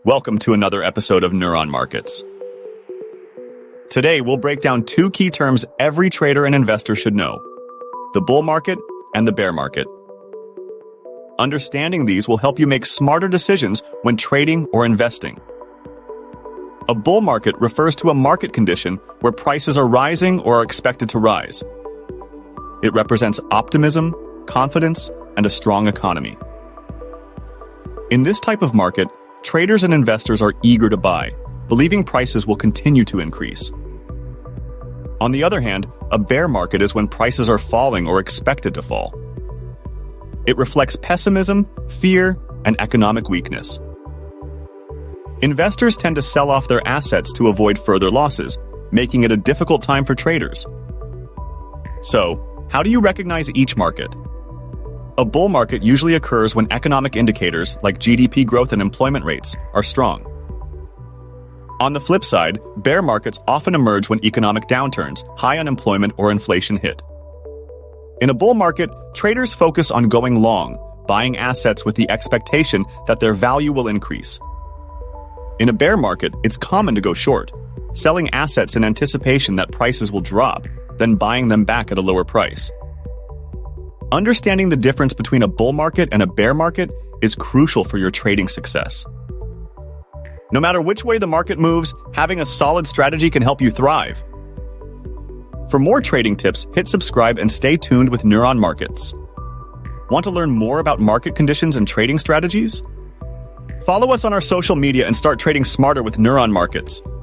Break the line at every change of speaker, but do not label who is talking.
Welcome to another episode of Neuron Markets. Today, we'll break down two key terms every trader and investor should know: the bull market and the bear market. Understanding these will help you make smarter decisions when trading or investing. A bull market refers to a market condition where prices are rising or are expected to rise. It represents optimism, confidence, and a strong economy. In this type of market, traders and investors are eager to buy, believing prices will continue to increase. On the other hand, a bear market is when prices are falling or expected to fall. It reflects pessimism, fear, and economic weakness. Investors tend to sell off their assets to avoid further losses, making it a difficult time for traders. So, how do you recognize each market? A bull market usually occurs when economic indicators like GDP growth and employment rates are strong. On the flip side, bear markets often emerge when economic downturns, high unemployment, or inflation hit. In a bull market, traders focus on going long, buying assets with the expectation that their value will increase. In a bear market, it's common to go short, selling assets in anticipation that prices will drop, then buying them back at a lower price. Understanding the difference between a bull market and a bear market is crucial for your trading success. No matter which way the market moves, having a solid strategy can help you thrive. For more trading tips, hit subscribe and stay tuned with Neuron Markets. Want to learn more about market conditions and trading strategies? Follow us on our social media and start trading smarter with Neuron Markets.